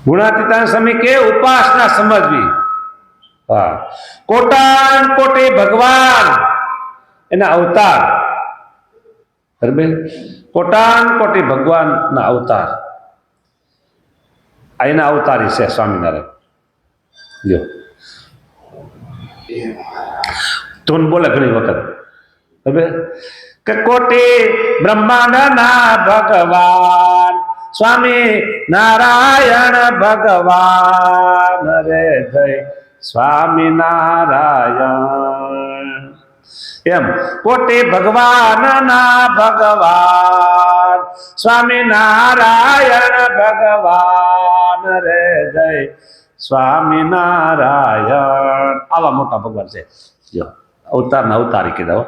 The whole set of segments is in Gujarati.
ગુણાતીતાન સ્વામી કે ઉપાસના સમજવી. હા, કોટાન કોટી ભગવાન એના અવતાર, બરાબર, કોટાન કોટી ભગવાન ના અવતાર, એના અવતારી છે સ્વામિનારાયણ. જો તું બોલે ઘણી વખત, બરાબર, કે કોટી બ્રહ્માંડ ના ભગવાન સ્વામી નારાયણ ભગવાન રે જય સ્વામિનારાયણ. એમ કોટી ભગવાન ના ભગવાન સ્વામિનારાયણ ભગવાન રે જય સ્વામિનારાયણ. આવા મોટા ભગવાન છે. જો અવતારના અવતારી કીધા.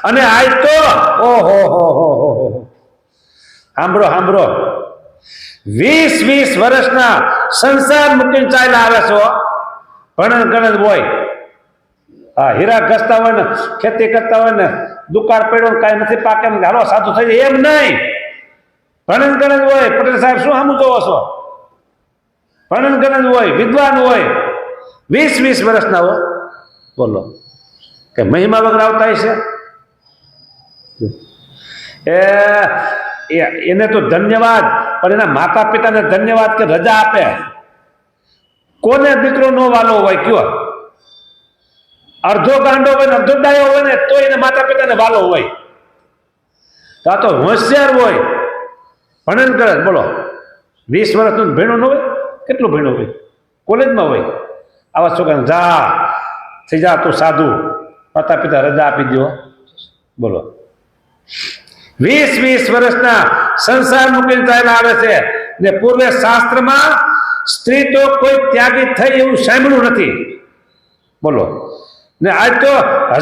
અને આજ તો ઓહો હો સાંભળો સાંભળો, 20 વર્ષના સંસાર મૂકીને ચાલ્યા આવે છો. ભણન ગણન હોય, હા, હીરા ઘસતા હોય ને, ખેતી કરતા હોય ને, દુકાળ પડ્યો ને કાંઈ નથી પાકે ને હાલો સાધુ થઈ જાય, એમ નહીં. ભણન ગણન હોય. પટેલ સાહેબ શું સામું જોવો છો? ભણન ગણન હોય, વિદ્વાન હોય, 20 વર્ષના હો. બોલો કે મહિમા વગર આવતા છે? એને તો ધન્યવાદ, પણ એના માતા પિતાને ધન્યવાદ કે રજા આપે. કોને દીકરો નો વાલો હોય કયો? અડધો ગાંડો હોય ને અડધો ડાયો હોય ને તો એને માતા પિતાને વાલો હોય. તો આ તો હોશિયાર હોય, ભણન કરે. બોલો 20 વર્ષનું ભેણો ન હોય? કેટલું ભેણો હોય? કોલેજમાં હોય. આવા છોકરાને જા થઈ જા તું સાધુ, માતા પિતા રજા આપી દો. બોલો 20 વર્ષના સંસાર મૂકીને ચાલ્યા આવે છે ને પૂર્વે શાસ્ત્રમાં સ્ત્રી તો કોઈ ત્યાગી થઈ એવું સાંભળ્યું નથી. બોલો ને આજ તો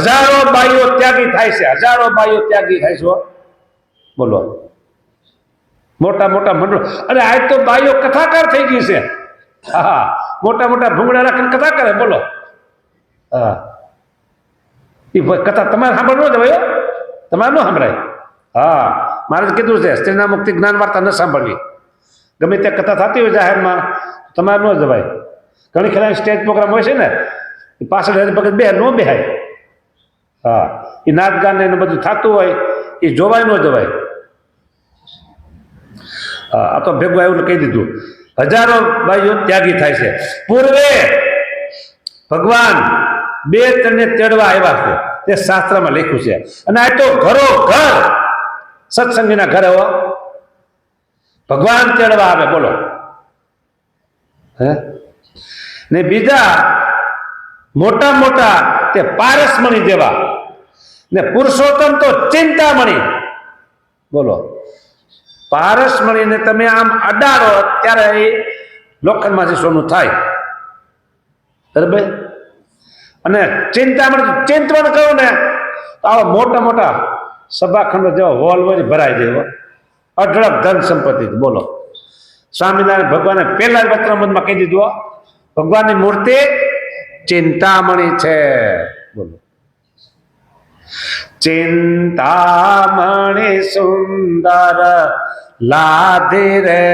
હજારો બાઈઓ ત્યાગી થાય છે, હજારો બાઈઓ ત્યાગી થાય છે. બોલો મોટા મોટા મંડળો, અને આજ તો બાઈઓ કથાકાર થઈ ગઈ છે. હા, મોટા મોટા ભૂંગળા રાખીને કથા કરે. બોલો હા, એ કથા તમારે સાંભળવો જ હોય, તમારે ન સાંભળાય. હા, મારે કીધું છે સ્ત્રીના મુક્તિ જ્ઞાન વાર્તા ન સાંભળવી. ગમે ત્યાં કથા થતી હોય જાહેરમાં, તમારે ન જવાય. ઘણી ખરા સ્ટેજ પ્રોગ્રામ હોય છે ને, પાછળ હરિભગત બે ન બેહાય. હા, એ નાચ ગાન એનું બધું થતું હોય, એ જોવાય ન જવાય. હા, આ તો ભેગું આવ્યું કહી દીધું. હજારો બાઈઓ ત્યાગી થાય છે. પૂર્વે ભગવાન 2-3 તેડવા આવ્યા છે, તે શાસ્ત્રમાં લખ્યું છે. અને આ તો ઘરો ઘર સત્સંગીના ઘરે હો ભગવાન તેડવા આવે. બોલો હે ને બીજા મોટા મોટા તે પારસમણી જેવા ને પુરુષોત્તમ તો ચિંતામણી. બોલો પારસમણીને તમે આમ અડાડો ત્યારે એ લોખંડમાંથી સોનું થાય, બરાબર. અને ચિંતામણી ચિંતવન કહું ને તો આવા મોટા મોટા સભાખંડો જેવા હોલ હોય ભરાઈ જાય, અઢળક ધન સંપત્તિ. બોલો સ્વામિનારાયણ ભગવાને પહેલા જ વચનામૃતમાં કહી દીધું, ભગવાનની મૂર્તિ ચિંતામણી છે. બોલો ચિંતામણી સુંદર લાધી રે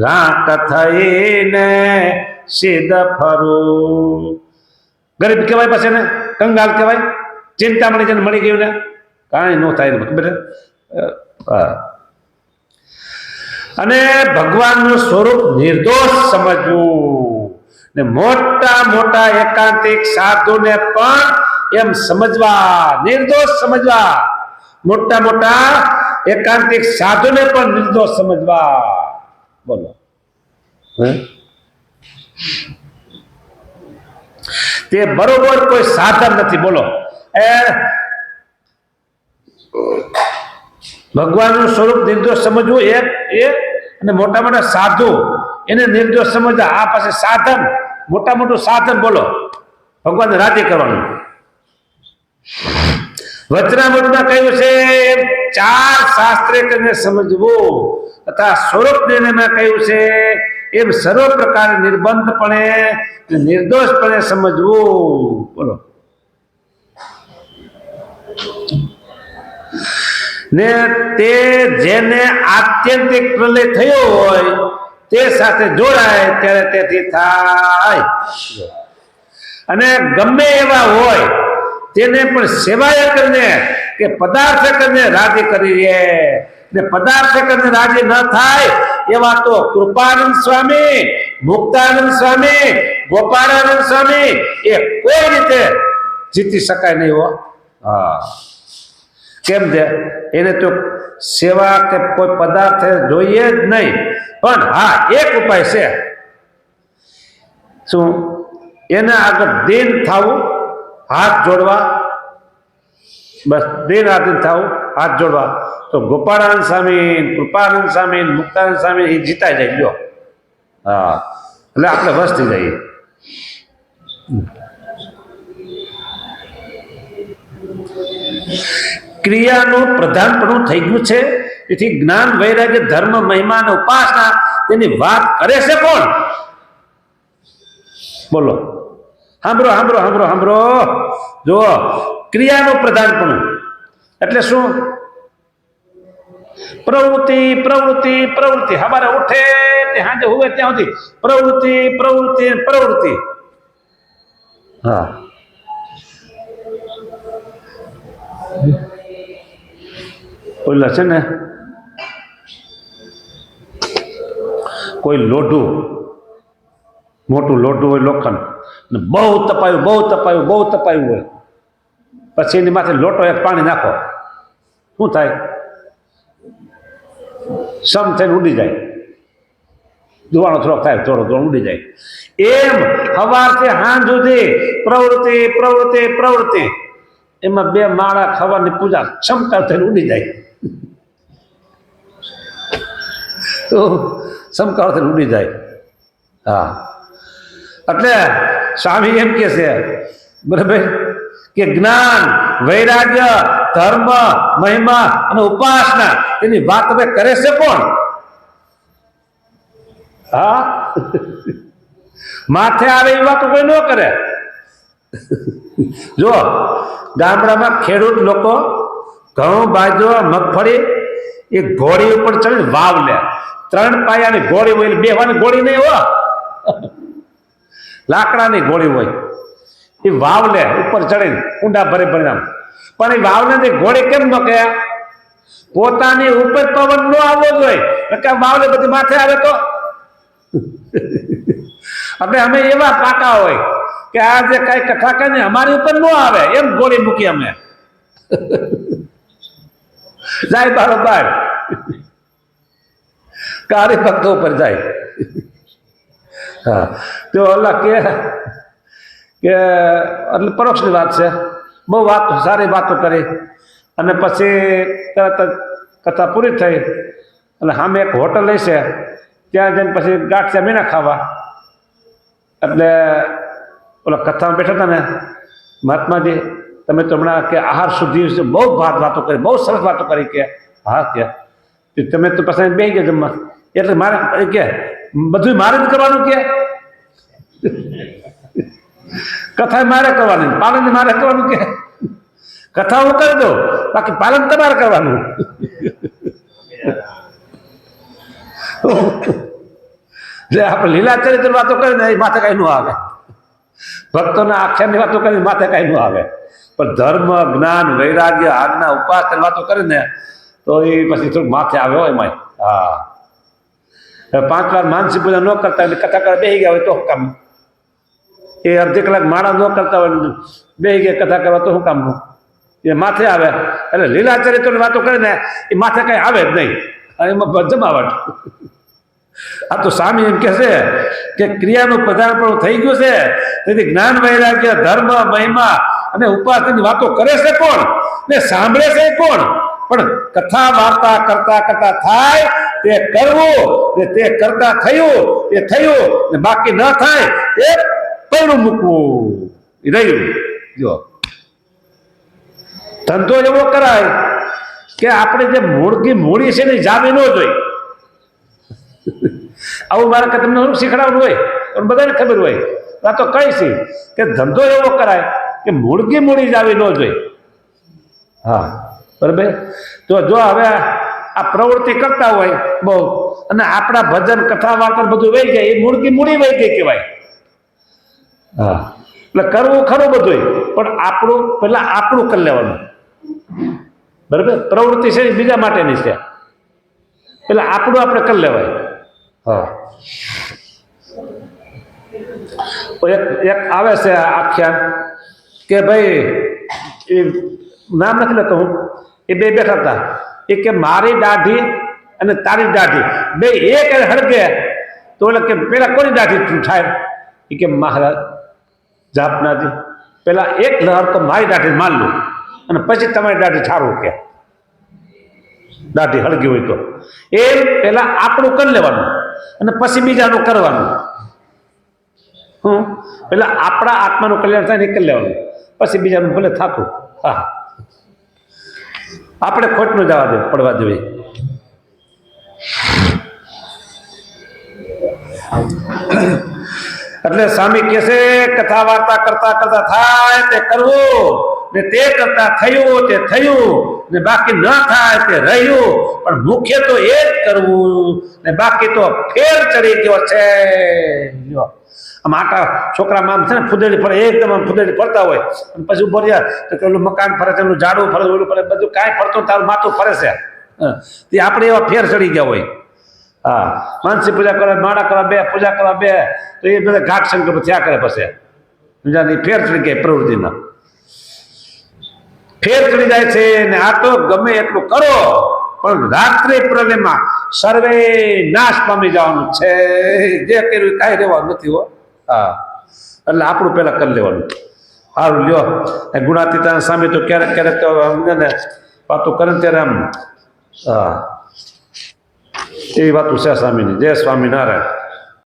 રાત થઈને સિદ્ધ ફરું. ગરીબ કહેવાય પછી ને, કંગાલ કહેવાય. ચિંતામણી જેને મળી ગયું ને કાંઈ ન થાય. ખબર અને ભગવાનનું સ્વરૂપ નિર્દોષ સમજવું ને મોટા મોટા એકાંતિક સાધુને પણ એમ સમજવા, નિર્દોષ સમજવા. મોટા મોટા એકાંતિક સાધુને પણ નિર્દોષ સમજવા. બોલો તે બરોબર કોઈ સાધન નથી. બોલો ભગવાનનું સ્વરૂપ નિર્દોષ સમજવું એ અને મોટા મોટા સાધુ એને નિર્દોષ સમજવા. આ પાસે સાધન, મોટા મોટું સાધન. બોલો ભગવાનને રાજી કરવાનું. વચનામૃતમાં કહ્યું છે 4 શાસ્ત્રે કરીને સમજવું, તથા સ્વરૂપ નિર્ણયમાં કહ્યું છે એમ સર્વ પ્રકારે નિર્બંધપણે નિર્દોષપણે સમજવું. બોલો ને તે જેને આત્યંતિક પ્રલય થયો હોય તે સાથે જોડાય ત્યારે તેથી થાય. અને ગમે એવા હોય તેને પણ સેવાય કરીને કે પદાર્થ કરીને રાજી કરીએ ને પદાર્થ કરીને રાજી ન થાય એવા તો કૃપાનંદ સ્વામી, મુક્તાનંદ સ્વામી, ગોપાળાનંદ સ્વામી એ કોઈ રીતે જીતી શકાય નહીં હો. હા, કેમ છે? એને તો સેવા કે કોઈ પદાર્થ જોઈએ જ નહીં. પણ હા, એક ઉપાય છે. શું? એના આગળ દીન થવું, હાથ જોડવા, બસ દીન આધીન થવું, હાથ જોડવા. તો ગોપાળાનંદ સ્વામી, કૃપાનંદ સ્વામી, મુક્તાનંદ સ્વામી એ જીતાઈ જાય. લ્યો, હા, એટલે આપણે વસ થઈ જઈએ. ક્રિયાનું પ્રધાનપણું થઈ ગયું છે. તેથી જ્ઞાન, વૈરાગ્ય, ધર્મ, મહિમા અને ઉપાસના તેની વાત કરે છે કોણ? બોલો, સાંભળો સાંભળો સાંભળો સાંભળો. જો ક્રિયાનું પ્રધાનપણું એટલે શું? પ્રવૃત્તિ પ્રવૃત્તિ પ્રવૃત્તિ. સવારે ઉઠે તે સાંજે હુવે ત્યાં સુધી પ્રવૃત્તિ પ્રવૃત્તિ પ્રવૃત્તિ. હા, ઓલા છે ને કોઈ લોઢું, મોટું લોઢું હોય લોખંડ, બહુ તપાયું બહુ તપાયું બહુ તપાયું હોય, પછી એની માથે લોટો એક પાણી નાખો, શું થાય? સમ થઈને ઉડી જાય. ધુવાણો થોડોક થાય, થોડો થોડો ઉડી જાય. એમ સવારથી સાંજ સુધી પ્રવૃત્તિ પ્રવૃત્તિ પ્રવૃત્તિ. એમાં બે માળા ખાવાની પૂજા ક્ષમતા થઈને ઉડી જાય. તો સમકાર થઈને ઉડી જાય. હા, એટલે સ્વામી એમ કે છે, બરાબર, કે જ્ઞાન, વૈરાગ્ય, ધર્મ, મહિમા અને ઉપાસના એની વાત હવે કરે છે કોણ? હા, માથે આવે એ વાતો કોઈ ન કરે. જો ગામડામાં ખેડૂત લોકો ઘઉં, બાજરો, મગફળી એ ઘોડી ઉપર ચડીને વાવ લે. 3 પાયાની ઘોડી હોય, બેવાની ઘોડી નહીં હો, લાકડાની ઘોડી હોય. એ વાવ લે ઉપર ચડીને ઊંડા ભરે ભરીને. પણ એ વાવને ઘોડી કેમ ન કહે? પોતાની ઉપર પવન ન આવવો જોઈએ. વાવને બધી માથે આવે તો આપણે અમે એવા પાકા હોય કે આ જે કઈ કથા કરે અમારી ઉપર ન આવે એમ ગોળી મૂકી અમે જાય બરોબર કાર્ય ભક્તો ઉપર જાય. હા, તો અલ્લાહ કે એટલે પરોક્ષની વાત છે. બહુ વાત સારી વાતો કરી અને પછી તરત જ કથા પૂરી થઈ અને સામે એક હોટલ હશે, ત્યાં જઈને પછી ગાંઠિયા મીના ખાવા. એટલે ઓલા કથામાં બેઠા હતા ને મહાત્માજી, તમે તો હમણાં કે આહાર શુદ્ધિ વિશે બહુ વાતો કરી, બહુ સરસ વાતો કરી. કે હા, કે તમે તો પછી બે ગયા જમવા, એટલે મારે કે બધું મારે જ કરવાનું. કે કથા મારે કરવાની, પાલન મારે કરવાનું. કે કથા હું કરી દઉં, બાકી પાલન તમારે કરવાનું. જે આપણે લીલા ચરિત્ર વાતો કરીને એ માથે કઈ ન આવે, ભક્તોના આખ્યાનની વાતો કરીને માથે કઈ ન આવે. પણ ધર્મ, જ્ઞાન, વૈરાગ્ય, આજ્ઞા, ઉપાસના વાતો કરીને તો એ પછી થોડુંક માથે આવે હોય એમાં. હા, 5 વાર માનસી પૂજા ન કરતા એટલે કથા કરવા બેસી ગયા હોય તો કામ. એ અડધી કલાક માળા ન કરતા હોય બેસી ગયા કથા કરવા તો શું કામનું? એ માથે આવે. એટલે લીલા ચરિત્રની વાતો કરીને એ માથે કઈ આવે જ નહીં, એમાં જમાવટ. આ તો સ્વામી એમ કે છે કે ક્રિયાનું પ્રધાનપણું થઈ ગયું છે. તેથી જ્ઞાન, વૈરાગ્ય, ધર્મ, મહિમા અને ઉપાસનાની વાતો કરે છે કોણ ને સાંભળે છે કોણ? પણ કથા વાર્તા કરતા કરતા થાય તે કરવું ને તે કરતા થયું તે થયું ને બાકી ન થાય તે પૈણું મૂકવું રહ્યું. જો ધંધો એવો કરાય કે આપણે જે મૂડી છે ને જામી ન જોઈએ. આવું મારે કે તમને શીખડાવવું હોય પણ બધાને ખબર હોય. આ તો કઈ છે કે ધંધો એવો કરાય કે મૂડી જાવી ન જોઈએ. હા, બરાબર. તો જો હવે આ પ્રવૃત્તિ કરતા હોય બહુ, અને આપણા ભજન કથા વાર્તા બધું વહી જાય, એ મૂડી વહી ગઈ કહેવાય. હા, એટલે કરવું ખરું બધું, પણ આપણું પેલા આપણું કરી લેવાનું. બરાબર. પ્રવૃત્તિ છે બીજા માટેની છે, પેલા આપણું આપણે કરી લેવાય. હા, એક આવે છે આખ્યાન કે ભાઈ, એ નામ નથી લેતો હું, એ બે બેઠા હતા. એ કે મારી દાઢી અને તારી દાઢી બે એક હળગે તો એટલે કે પેલા કોની દાઢી થાય? એ કે મહારાજ જાપનાજી પેલા એક લહર તો મારી દાઢી માન લો, અને પછી તમારી દાઢી ઠારું કે દાઢી હળગી હોય તો. એમ પેલા આપણું કરી લેવાનું અને પછી બીજાનું કરવાનું. પેલા આપણા આત્માનું કલ્યાણ થાય ને કરી લેવાનું, પછી બીજાનું ભલે થતું. હા, આપણે ખોટનું જવા દે પડવા દેવી. એટલે સ્વામી કહે છે કથા વાર્તા કરતા કરતા થાય તે કરવું, ને તે કરતા થયું તે થયું, ને બાકી ન થાય તે રહ્યું. પણ મુખ્ય તો એ જ કરવું, ને બાકી તો ફેર ચડી ગયો છે. આમ આટા છોકરામાં આમ છે ને ફૂદેડી ફરે, એકદમ આમ ફૂદેડી ફરતા હોય, અને પછી ઉભો રહ્યા તો પેલું મકાન ફરે છે, એનું ઝાડું ફરે, ઓલું ફરે, બધું કાંઈ ફરતું તારું માથું ફરે છે. તે આપણે એવા ફેર ચડી ગયા હોય. હા, માનસી પૂજા કરવા, માળા કરવા બે, પૂજા કરવા બે, તો એ બધા ઘાટ શંકર થયા કરે. પછી બીજાની ફેર ચડી ગઈ, પ્રવૃત્તિના ફેર ચડી જાય છે. ને આ તો ગમે એટલું કરો, પણ રાત્રિ પ્રલયમાં સર્વે નાશ પામી જવાનું છે. જે કર્યું કાંઈ રહેવાનું નથી હો. હા, એટલે આપણું પેલા કરી લેવાનું. સારું લ્યો. ગુણાતીતા સામે તો ક્યારેક ક્યારેક તો ને વાતો કરે ત્યારે આમ, હા, એવી વાતો છે સ્વામીની. જય સ્વામિનારાયણ.